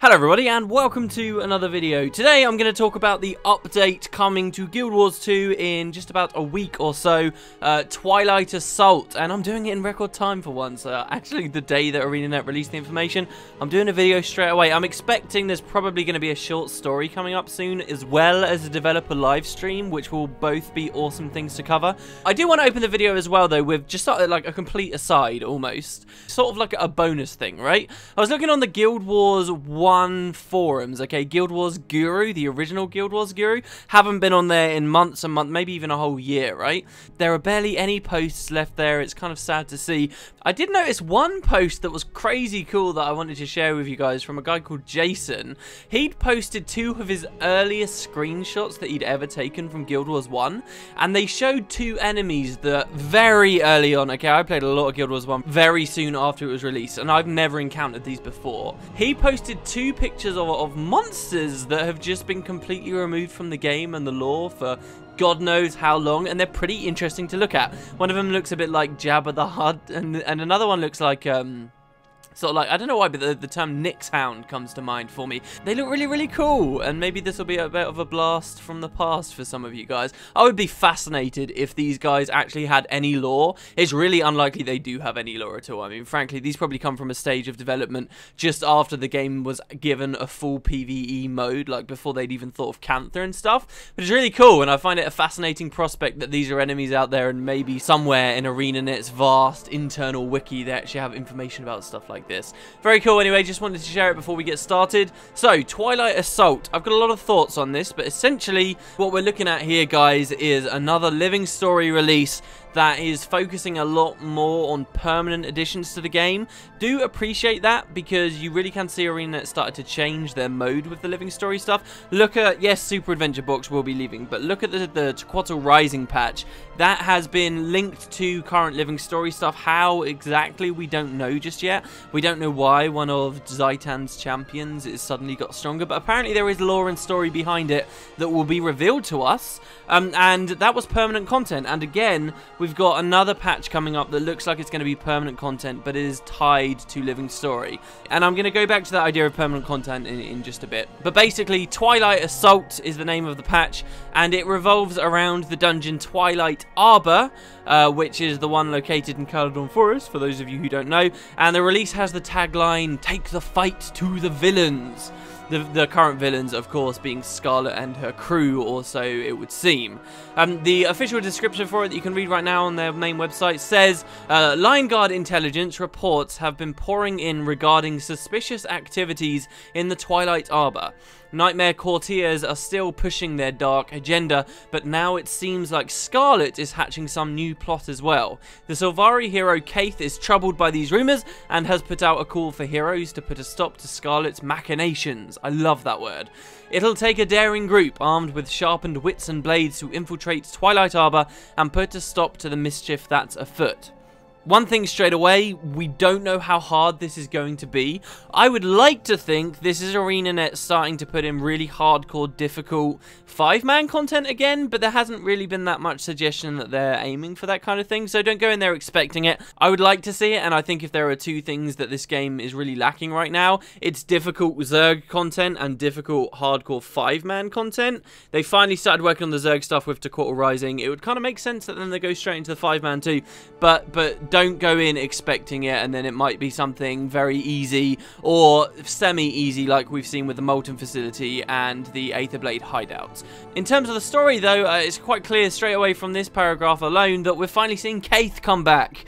Hello everybody and welcome to another video. Today I'm going to talk about the update coming to Guild Wars 2 in just about a week or so, Twilight Assault, and I'm doing it in record time for once. Actually the day that ArenaNet released the information, I'm doing a video straight away. I'm expecting there's probably going to be a short story coming up soon, as well as a developer live stream, which will both be awesome things to cover. I do want to open the video as well though with just like a complete aside almost, sort of like a bonus thing, right? I was looking on the Guild Wars 1 forums, okay, Guild Wars Guru, the original Guild Wars Guru, haven't been on there in months and months, maybe even a whole year, right? There are barely any posts left there. It's kind of sad to see. I did notice one post that was crazy cool that I wanted to share with you guys from a guy called Jason. He'd posted two of his earliest screenshots that he'd ever taken from Guild Wars 1, and they showed two enemies that very early on, okay, I played a lot of Guild Wars 1 very soon after it was released, and I've never encountered these before. He posted two pictures of monsters that have just been completely removed from the game and the lore for God knows how long, and they're pretty interesting to look at. One of them looks a bit like Jabba the Hutt, and another one looks like sort of like, I don't know why, but the term Nyx Hound comes to mind for me. They look really, really cool, and maybe this will be a bit of a blast from the past for some of you guys. I would be fascinated if these guys actually had any lore. It's really unlikely they do have any lore at all. I mean, frankly, these probably come from a stage of development just after the game was given a full PvE mode, like before they'd even thought of Canther and stuff. But it's really cool, and I find it a fascinating prospect that these are enemies out there, and maybe somewhere in ArenaNet's vast internal wiki they actually have information about stuff like this. Very cool. Anyway, just wanted to share it before we get started. So, Twilight Assault. I've got a lot of thoughts on this, but essentially what we're looking at here, guys, is another Living Story release that is focusing a lot more on permanent additions to the game. Do appreciate that, because you really can see ArenaNet started to change their mode with the Living Story stuff. Look at, yes, Super Adventure Box will be leaving, but look at the Tequatl Rising patch. That has been linked to current Living Story stuff. How exactly, we don't know just yet. We don't know why one of Zaitan's champions is suddenly got stronger, but apparently there is lore and story behind it that will be revealed to us, and that was permanent content. And again, we've got another patch coming up that looks like it's going to be permanent content, but it is tied to Living Story. And I'm going to go back to that idea of permanent content in just a bit. But basically, Twilight Assault is the name of the patch, and it revolves around the dungeon Twilight Arbor, which is the one located in Caledon Forest, for those of you who don't know. And the release has the tagline, "Take the fight to the villains." The current villains, of course, being Scarlet and her crew, or so it would seem. The official description for it that you can read right now on their main website says, Line Guard intelligence reports have been pouring in regarding suspicious activities in the Twilight Arbor. Nightmare courtiers are still pushing their dark agenda, but now it seems like Scarlet is hatching some new plot as well. The Sylvari hero Keith is troubled by these rumours and has put out a call for heroes to put a stop to Scarlet's machinations. I love that word. It'll take a daring group armed with sharpened wits and blades to infiltrate Twilight Arbor and put a stop to the mischief that's afoot. One thing straight away, we don't know how hard this is going to be. I would like to think this is ArenaNet starting to put in really hardcore, difficult 5-man content again, but there hasn't really been that much suggestion that they're aiming for that kind of thing, so don't go in there expecting it. I would like to see it, and I think if there are two things that this game is really lacking right now, it's difficult Zerg content and difficult hardcore 5-man content. They finally started working on the Zerg stuff with Tequatl Rising. It would kind of make sense that then they go straight into the 5-man too, but don't go in expecting it, and then it might be something very easy or semi-easy like we've seen with the Molten Facility and the Aetherblade hideouts. In terms of the story though, it's quite clear straight away from this paragraph alone that we're finally seeing Keith come back.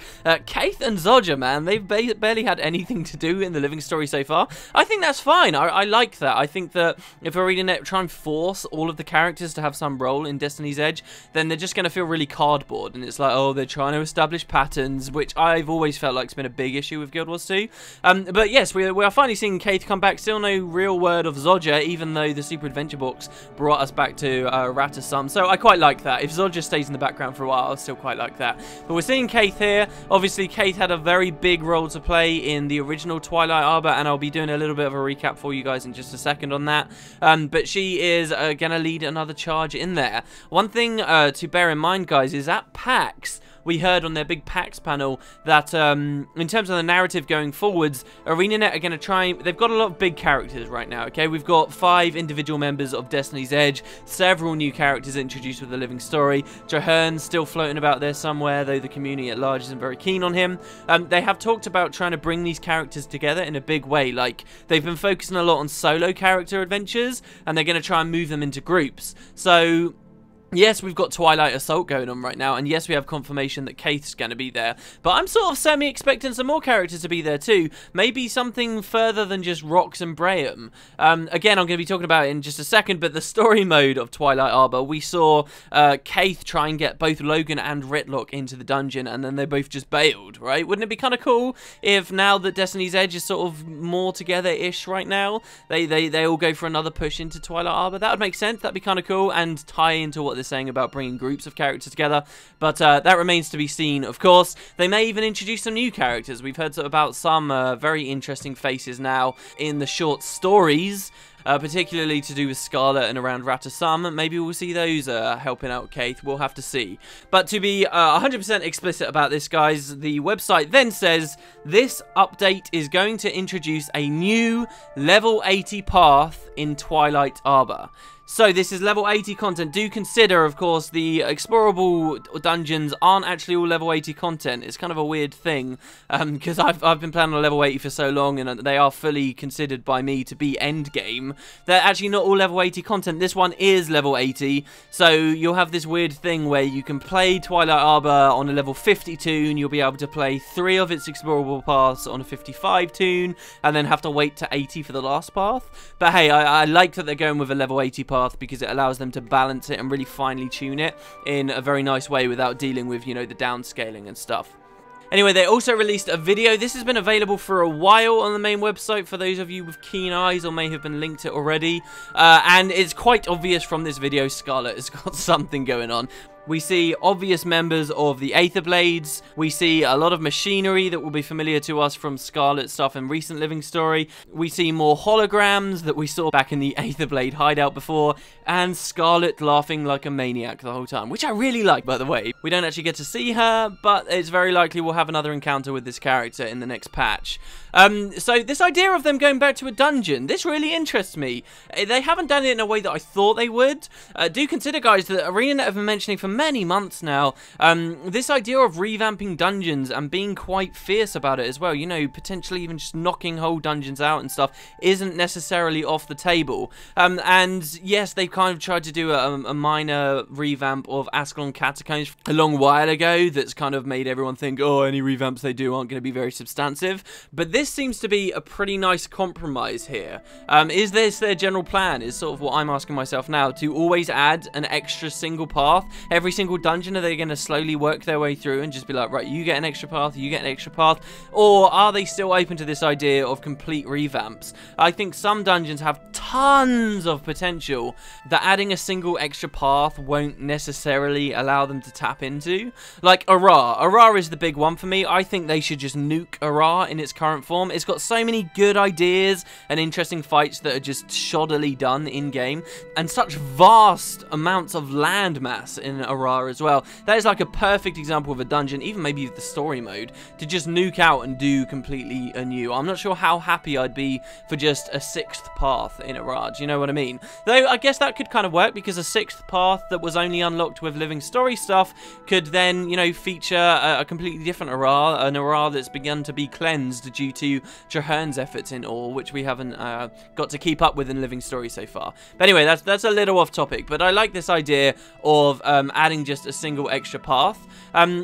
Keith and Zodja, man, they've barely had anything to do in the Living Story so far. I think that's fine. I like that. I think that if ArenaNet try and force all of the characters to have some role in Destiny's Edge, then they're just going to feel really cardboard, and it's like, oh, they're trying to establish patterns, which I've always felt like it's been a big issue with Guild Wars 2. But yes, we are finally seeing Keith come back. Still no real word of Zodja, even though the Super Adventure Box brought us back to Ratasum. So I quite like that. If Zodja stays in the background for a while, I'll still quite like that. But we're seeing Keith here. Obviously, Keith had a very big role to play in the original Twilight Arbor, and I'll be doing a little bit of a recap for you guys in just a second on that. But she is going to lead another charge in there. One thing to bear in mind, guys, is at PAX, we heard on their big PAX panel that in terms of the narrative going forwards, ArenaNet are going to try. They've got a lot of big characters right now, okay? We've got 5 individual members of Destiny's Edge, several new characters introduced with the living story. Traherne's still floating about there somewhere, though the community at large isn't very keen on him. They have talked about trying to bring these characters together in a big way. Like, they've been focusing a lot on solo character adventures, and they're going to try and move them into groups. So yes, we've got Twilight Assault going on right now, and yes, we have confirmation that Kaith's going to be there, but I'm sort of semi-expecting some more characters to be there too. Maybe something further than just Rox and Braham. Again, I'm going to be talking about it in just a second, but the story mode of Twilight Arbor, we saw Kaith try and get both Logan and Ritlock into the dungeon, and then they both just bailed, right? Wouldn't it be kind of cool if now that Destiny's Edge is sort of more together-ish right now, they all go for another push into Twilight Arbor? That would make sense. That'd be kind of cool, and tie into what they're saying about bringing groups of characters together, but that remains to be seen. Of course, they may even introduce some new characters. We've heard about some very interesting faces now in the short stories, particularly to do with Scarlet and around Ratasam. Maybe we'll see those helping out Kaith. We'll have to see. But to be 100% explicit about this, guys, the website then says this update is going to introduce a new level 80 path in Twilight Arbor. So this is level 80 content. Do consider, of course, the explorable dungeons aren't actually all level 80 content. It's kind of a weird thing, because I've been playing on level 80 for so long, and they are fully considered by me to be endgame. They're actually not all level 80 content. This one is level 80, so you'll have this weird thing where you can play Twilight Arbor on a level 50 tune, you'll be able to play 3 of its explorable paths on a 55 tune, and then have to wait to 80 for the last path. But hey, I like that they're going with a level 80 path, because it allows them to balance it and really finely tune it in a very nice way without dealing with, you know, the downscaling and stuff. Anyway, they also released a video. This has been available for a while on the main website for those of you with keen eyes, or may have been linked to it already. And it's quite obvious from this video, Scarlet has got something going on. We see obvious members of the Aether Blades. We see a lot of machinery that will be familiar to us from Scarlet stuff in recent Living Story. We see more holograms that we saw back in the Aether Blade hideout before. And Scarlet laughing like a maniac the whole time, which I really like, by the way. We don't actually get to see her, but it's very likely we'll have another encounter with this character in the next patch. So this idea of them going back to a dungeon, this really interests me. They haven't done it in a way that I thought they would. Do consider, guys, that ArenaNet have been mentioning for many months now, this idea of revamping dungeons and being quite fierce about it as well, you know, potentially even just knocking whole dungeons out and stuff, isn't necessarily off the table. And yes, they've kind of tried to do a minor revamp of Ascalon Catacombs a long while ago that's kind of made everyone think, oh, any revamps they do aren't going to be very substantive. But this seems to be a pretty nice compromise here. Is this their general plan, is sort of what I'm asking myself now, to always add an extra single path every single dungeon? Are they going to slowly work their way through and just be like, right, you get an extra path, you get an extra path? Or are they still open to this idea of complete revamps? I think some dungeons have tons of potential that adding a single extra path won't necessarily allow them to tap into. Like Arar. Arar is the big one for me. I think they should just nuke Arar in its current form. It's got so many good ideas and interesting fights that are just shoddily done in-game, and such vast amounts of land mass in Arar as well. That is like a perfect example of a dungeon, even maybe the story mode, to just nuke out and do completely anew. I'm not sure how happy I'd be for just a 6th path in Arar, do you know what I mean? Though I guess that could kind of work, because a 6th path that was only unlocked with living story stuff could then, you know, feature a completely different Arar, an Arar that's begun to be cleansed due to Traherne's efforts in all, which we haven't got to keep up with in living story so far. But anyway, that's a little off topic, but I like this idea of adding just a single extra path.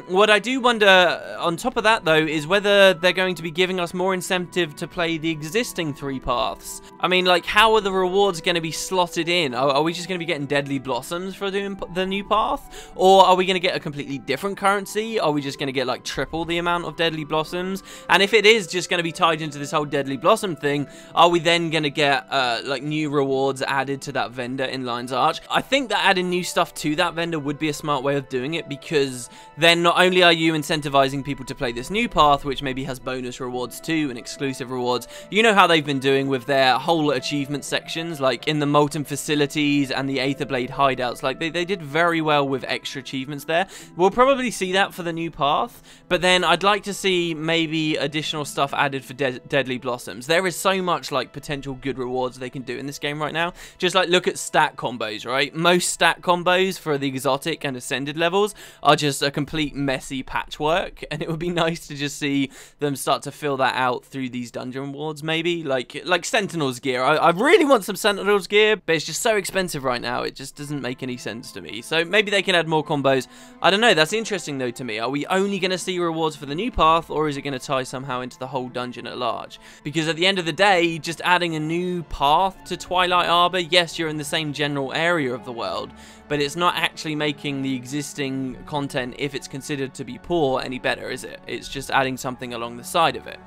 What I do wonder on top of that, though, is whether they're going to be giving us more incentive to play the existing 3 paths. I mean, like, how are the rewards going to be slotted in? Are we just going to be getting Deadly Blossoms for doing the new path? Or are we going to get a completely different currency? Are we just going to get, like, triple the amount of Deadly Blossoms? And if it is just going to be tied into this whole Deadly Blossom thing, are we then going to get, like, new rewards added to that vendor in Lion's Arch? I think that adding new stuff to that vendor would be a smart way of doing it, because then not only are you incentivizing people to play this new path, which maybe has bonus rewards too and exclusive rewards. You know how they've been doing with their whole achievement sections, like in the Molten Facilities and the Aetherblade hideouts. Like they did very well with extra achievements there. We'll probably see that for the new path, but then I'd like to see maybe additional stuff added for Deadly Blossoms. There is so much like potential good rewards they can do in this game right now. Just like look at stat combos, right? Most stat combos for the exotic and ascended levels are just a complete messy patchwork, and it would be nice to just see them start to fill that out through these dungeon rewards, maybe like Sentinel's gear. I really want some Sentinel's gear, but it's just so expensive right now, it just doesn't make any sense to me. So maybe they can add more combos. I don't know, that's interesting though to me. Are we only going to see rewards for the new path, or is it going to tie somehow into the whole dungeon at large? Because at the end of the day, just adding a new path to Twilight Arbor, yes, you're in the same general area of the world, but it's not actually making the existing content, if it's considered to be poor, any better, is it? It's just adding something along the side of it.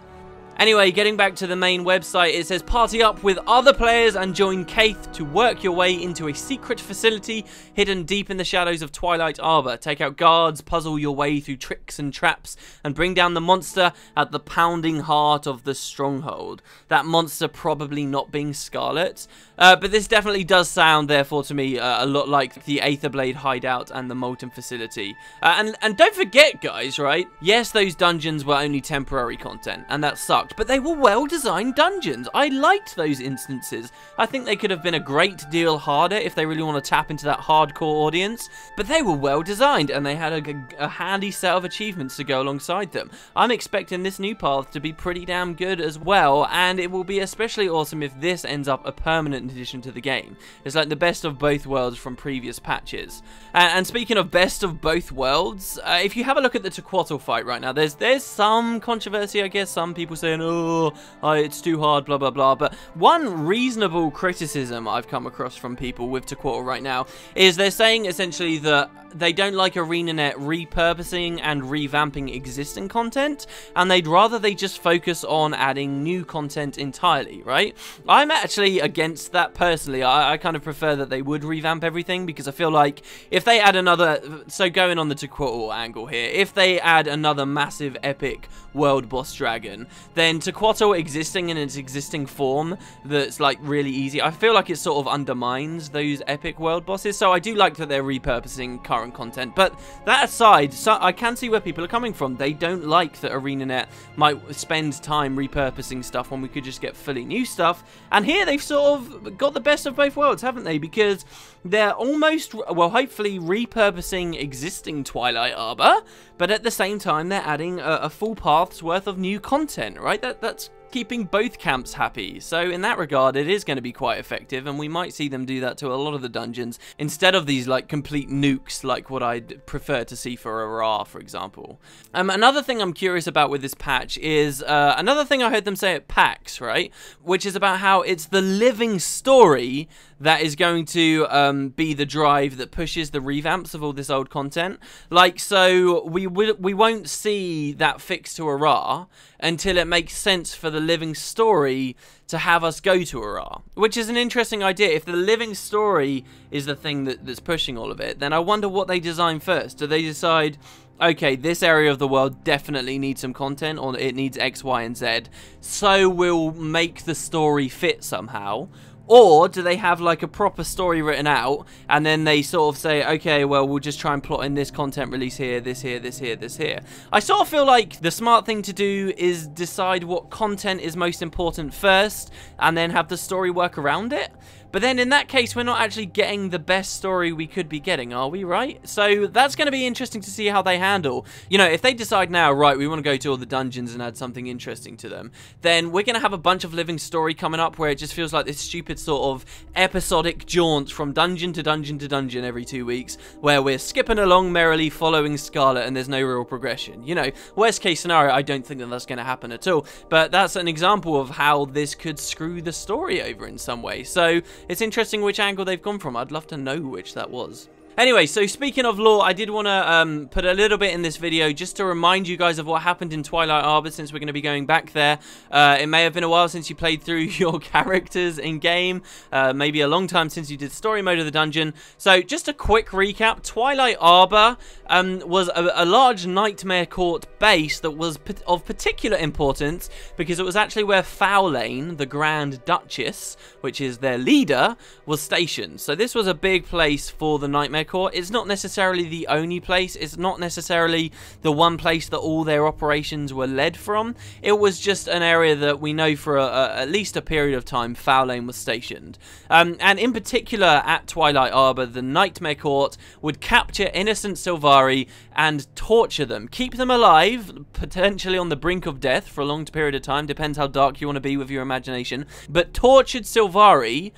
Anyway, getting back to the main website, it says party up with other players and join Kaith to work your way into a secret facility hidden deep in the shadows of Twilight Arbor. Take out guards, puzzle your way through tricks and traps, and bring down the monster at the pounding heart of the stronghold. That monster probably not being Scarlet, but this definitely does sound, therefore, to me, a lot like the Aetherblade hideout and the Molten Facility. And don't forget, guys, right? Yes, those dungeons were only temporary content, and that sucks. But they were well-designed dungeons. I liked those instances. I think they could have been a great deal harder if they really want to tap into that hardcore audience, but they were well-designed, and they had a handy set of achievements to go alongside them. I'm expecting this new path to be pretty damn good as well, and it will be especially awesome if this ends up a permanent addition to the game. It's like the best of both worlds from previous patches. And speaking of best of both worlds, if you have a look at the Tequatl fight right now, there's some controversy, I guess. Some people saying, oh, it's too hard, blah, blah, blah. But one reasonable criticism I've come across from people with Tequatl right now is they're saying essentially that they don't like ArenaNet repurposing and revamping existing content, and they'd rather they just focus on adding new content entirely, right? I'm actually against that personally. I kind of prefer that they would revamp everything, because I feel like if they add another, so going on the Tequatl angle here, if they add another massive epic world boss dragon, then Tequatl existing in its existing form that's like really easy, I feel like it sort of undermines those epic world bosses. So I do like that they're repurposing current content, but that aside, so I can see where people are coming from. They don't like that ArenaNet might spend time repurposing stuff when we could just get fully new stuff, and here they've sort of got the best of both worlds, haven't they? Because they're almost, well, hopefully repurposing existing Twilight Arbor, but at the same time they're adding a full path's worth of new content, right? That's keeping both camps happy. So in that regard, it is going to be quite effective, and we might see them do that to a lot of the dungeons instead of these like complete nukes like what I'd prefer to see for a Ra, for example. Another thing I'm curious about with this patch is another thing I heard them say at PAX, right? Which is about how it's the living story that is going to be the drive that pushes the revamps of all this old content. Like, so we won't see that fix to a Ra until it makes sense for the living story to have us go to a Ra, which is an interesting idea. If the living story is the thing that's pushing all of it, then I wonder what they design first. Do they decide, okay, this area of the world definitely needs some content, or it needs X, Y, and Z, so we'll make the story fit somehow? Or do they have like a proper story written out, and then they sort of say, okay, well, we'll just try and plot in this content release here, this here, this here, this here. I sort of feel like the smart thing to do is decide what content is most important first, and then have the story work around it. But then in that case, we're not actually getting the best story we could be getting, are we, right? So that's going to be interesting to see how they handle. You know, if they decide now, right, we want to go to all the dungeons and add something interesting to them, then we're going to have a bunch of living story coming up where it just feels like this stupid sort of episodic jaunt from dungeon to dungeon to dungeon every 2 weeks, where we're skipping along merrily following Scarlet and there's no real progression. You know, worst case scenario, I don't think that that's going to happen at all. But that's an example of how this could screw the story over in some way. So it's interesting which angle they've gone from. I'd love to know which that was. Anyway, so speaking of lore, I did want to put a little bit in this video just to remind you guys of what happened in Twilight Arbor, since we're going to be going back there. It may have been a while since you played through your characters in-game, maybe a long time since you did story mode of the dungeon. So just a quick recap, Twilight Arbor was a large Nightmare Court base that was of particular importance because it was actually where Fowlane, the Grand Duchess, which is their leader, was stationed. So this was a big place for the Nightmare Court. It's not necessarily the only place. It's not necessarily the one place that all their operations were led from. It was just an area that we know for at least a period of time Fowlane was stationed. And in particular at Twilight Arbor, the Nightmare Court would capture innocent Sylvari and torture them, keep them alive, potentially on the brink of death for a long period of time, depends how dark you want to be with your imagination, but tortured Sylvari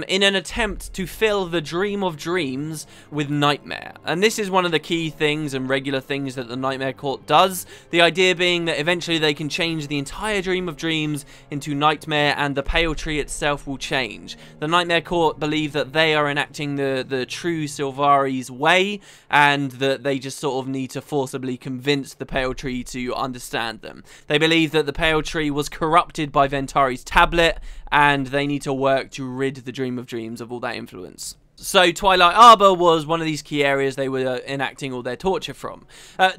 in an attempt to fill the Dream of Dreams with nightmare. And this is one of the key things and regular things that the Nightmare Court does, the idea being that eventually they can change the entire Dream of Dreams into nightmare and the Pale Tree itself will change. The Nightmare Court believe that they are enacting the true Sylvari's way and that they just sort of need to forcibly convince the Pale Tree to understand them. They believe that the Pale Tree was corrupted by Ventari's tablet and they need to work to rid the Dream of Dreams of all that influence. So Twilight Arbor was one of these key areas they were enacting all their torture from.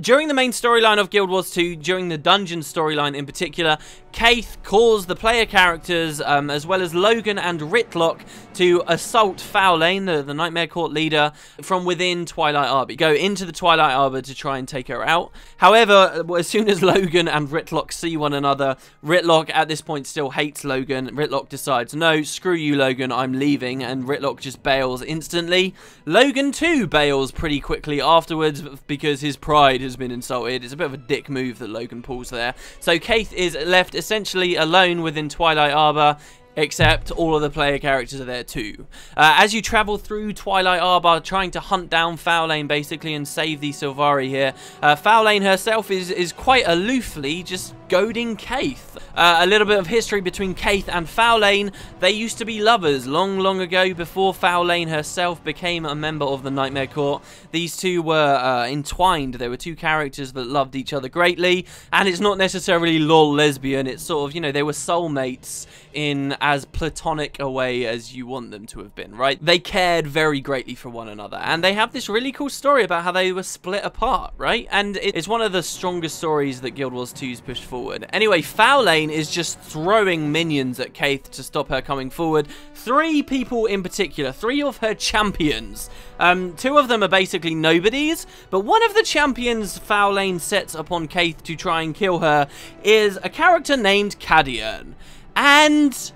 During the main storyline of Guild Wars 2, during the dungeon storyline in particular, Kaith calls the player characters, as well as Logan and Ritlock, to assault Fowlane, the Nightmare Court leader, from within Twilight Arbor. Go into the Twilight Arbor to try and take her out. However, as soon as Logan and Ritlock see one another, Ritlock at this point still hates Logan. Ritlock decides, no, screw you Logan, I'm leaving, and Ritlock just bails instantly. Logan too bails pretty quickly afterwards because his pride has been insulted. It's a bit of a dick move that Logan pulls there. So Kaith is left essentially alone within Twilight Arbor, except all of the player characters are there too. As you travel through Twilight Arbor, trying to hunt down Fowlane basically and save the Sylvari here, Fowlane herself is quite aloofly just goading Kaith. A little bit of history between Kaith and Fowlane. They used to be lovers long ago before Fowlane herself became a member of the Nightmare Court. These two were entwined. There were two characters that loved each other greatly, and it's not necessarily lol lesbian. It's sort of, you know, they were soulmates in as platonic a way as you want them to have been, right? They cared very greatly for one another, and they have this really cool story about how they were split apart, right? And it's one of the strongest stories that Guild Wars 2's pushed forward. Anyway, Fowlane is just throwing minions at Kaith to stop her coming forward. 3 people in particular, 3 of her champions. 2 of them are basically nobodies, but one of the champions Fowlane sets upon Kaith to try and kill her is a character named Cadian. And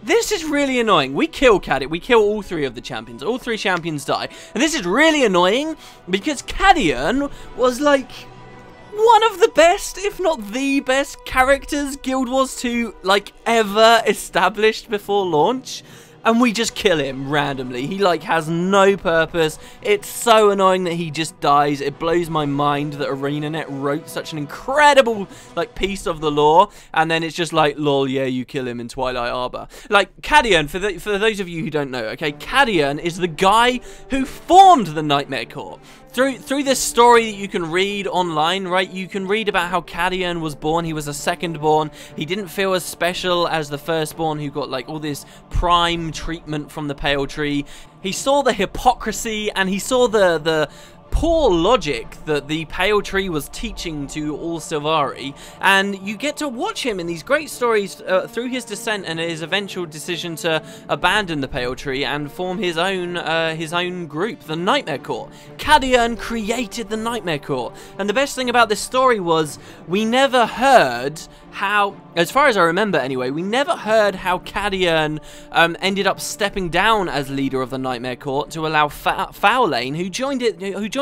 this is really annoying. We kill Cadian. We kill all 3 of the champions. All 3 champions die. And this is really annoying because Cadian was like one of the best, if not the best, characters Guild Wars 2 like ever established before launch. And we just kill him randomly. He like has no purpose. It's so annoying that he just dies. It blows my mind that ArenaNet wrote such an incredible like piece of the lore, and then it's just like, lol, yeah, you kill him in Twilight Arbor. Like Cadian, for those of you who don't know, okay, Cadian is the guy who formed the Nightmare Court. Through this story that you can read online, right, you can read about how Cadian was born. He was a second-born. He didn't feel as special as the firstborn who got, like, all this prime treatment from the Pale Tree. He saw the hypocrisy, and he saw the poor logic that the Pale Tree was teaching to all Sylvari, and you get to watch him in these great stories through his descent and his eventual decision to abandon the Pale Tree and form his own group, the Nightmare Court. Cadian created the Nightmare Court, and the best thing about this story was we never heard how, as far as I remember anyway, we never heard how Cadian ended up stepping down as leader of the Nightmare Court to allow Fowlane, who joined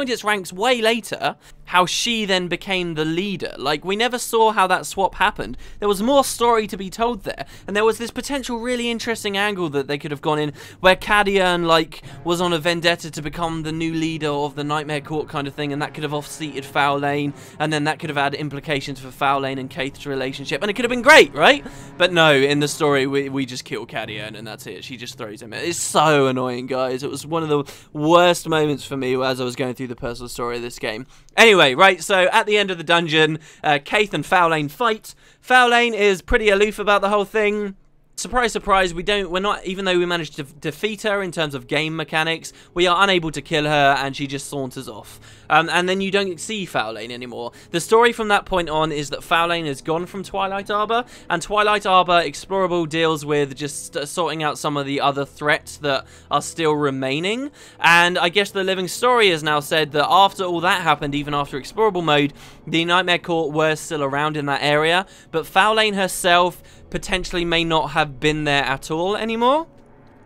its ranks way later, how she then became the leader. Like, we never saw how that swap happened. There was more story to be told there, and there was this potential really interesting angle that they could have gone in, where Cadian, like, was on a vendetta to become the new leader of the Nightmare Court kind of thing, and that could have off-seated Fowlane, and then that could have had implications for Fowlane and Kaith's relationship, and it could have been great, right? But no, in the story, we just kill Cadian, and that's it. She just throws him. It's so annoying, guys. It was one of the worst moments for me as I was going through the personal story of this game. Anyway, right, so at the end of the dungeon, Kaith and Fowlane fight. Fowlane is pretty aloof about the whole thing. Surprise, surprise, we're not, even though we managed to defeat her in terms of game mechanics, we are unable to kill her, and she just saunters off. And then you don't see Fowlane anymore. The story from that point on is that Fowlane has gone from Twilight Arbor, and Twilight Arbor Explorable deals with just sorting out some of the other threats that are still remaining. And I guess the Living Story has now said that after all that happened, even after Explorable mode, the Nightmare Court were still around in that area, but Fowlane herself potentially may not have been there at all anymore.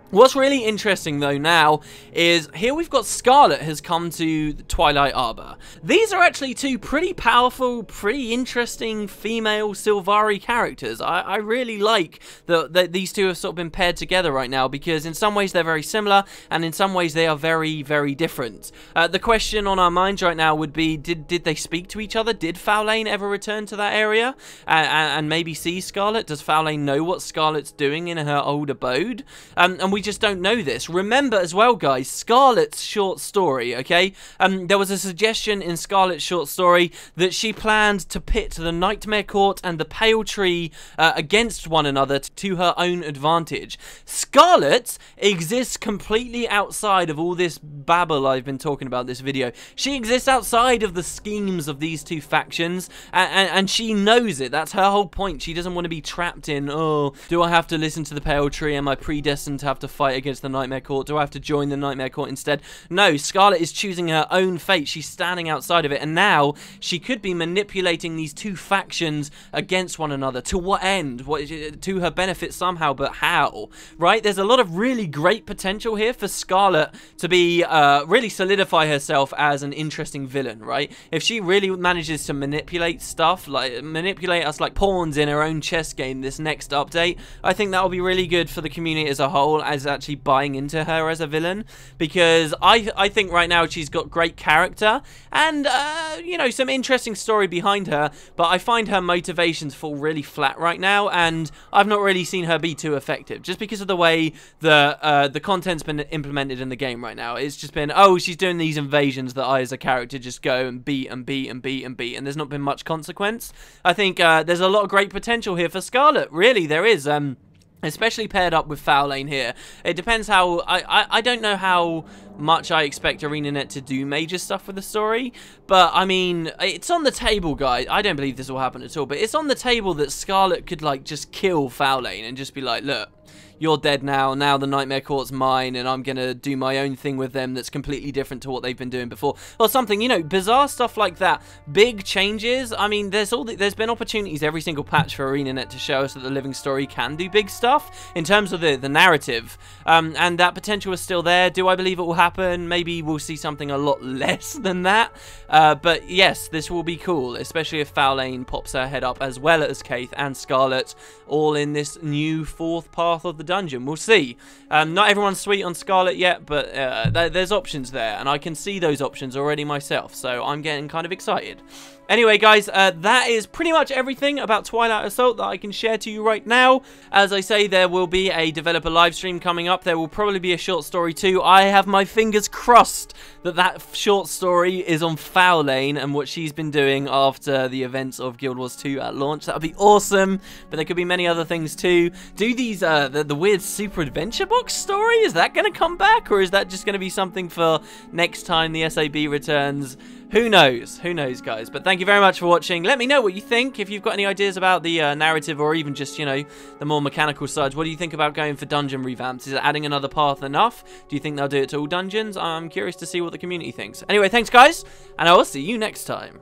What's really interesting though now is here we've got Scarlet has come to Twilight Arbor. These are actually two pretty powerful, pretty interesting female Sylvari characters. I really like that these two have sort of been paired together right now, because in some ways they're very similar and in some ways they are very, very different. The question on our minds right now would be, did they speak to each other? Did Fowlane ever return to that area and maybe see Scarlet? Does Fowlane know what Scarlet's doing in her old abode? And we just don't know this. Remember as well, guys, Scarlet's short story, okay? There was a suggestion in Scarlet's short story that she planned to pit the Nightmare Court and the Pale Tree against one another to her own advantage. Scarlet exists completely outside of all this babble I've been talking about this video. She exists outside of the schemes of these two factions, and she knows it. That's her whole point. She doesn't want to be trapped in, oh, do I have to listen to the Pale Tree? Am I predestined to have to fight against the Nightmare Court? Do I have to join the Nightmare Court instead? No, Scarlet is choosing her own fate. She's standing outside of it, and now she could be manipulating these two factions against one another. To what end? To her benefit somehow, but how? Right? There's a lot of really great potential here for Scarlet to be really solidify herself as an interesting villain, right? If she really manages to manipulate stuff, like manipulate us like pawns in her own chess game this next update, I think that will be really good for the community as a whole, as actually buying into her as a villain, because I think right now she's got great character and you know, some interesting story behind her, but I find her motivations fall really flat right now, and I've not really seen her be too effective just because of the way the content's been implemented in the game right now. It's just been, oh, she's doing these invasions that I as a character just go and beat and beat and beat and beat, and there's not been much consequence. I think there's a lot of great potential here for Scarlet. Really, there is. Especially paired up with Fowlane here. It depends how... I don't know how much I expect ArenaNet to do major stuff with the story, but I mean, it's on the table, guys. I don't believe this will happen at all, but it's on the table that Scarlet could, like, just kill Fowlane and just be like, look, you're dead now the Nightmare Court's mine, and I'm gonna do my own thing with them that's completely different to what they've been doing before, or something, you know, bizarre stuff like that. Big changes. I mean, there's been opportunities every single patch for ArenaNet to show us that the Living Story can do big stuff in terms of the narrative, and that potential is still there. Do I believe it will happen? Maybe we'll see something a lot less than that, but yes, this will be cool, especially if Fowlane pops her head up, as well as Kaith and Scarlet, all in this new fourth path of the dungeon. We'll see. Not everyone's sweet on Scarlet yet, but there's options there, and I can see those options already myself, so I'm getting kind of excited. Anyway, guys, that is pretty much everything about Twilight Assault that I can share to you right now. As I say, there will be a developer live stream coming up. There will probably be a short story too. I have my fingers crossed that short story is on Fowlane and what she's been doing after the events of Guild Wars 2 at launch. That would be awesome, but there could be many other things too. Do these, the weird Super Adventure Box story, is that going to come back, or is that just going to be something for next time the SAB returns? Who knows? Who knows, guys? But thank you very much for watching. Let me know what you think. If you've got any ideas about the narrative, or even just, you know, the more mechanical sides. What do you think about going for dungeon revamps? Is it adding another path enough? Do you think they'll do it to all dungeons? I'm curious to see what the community thinks. Anyway, thanks, guys, and I will see you next time.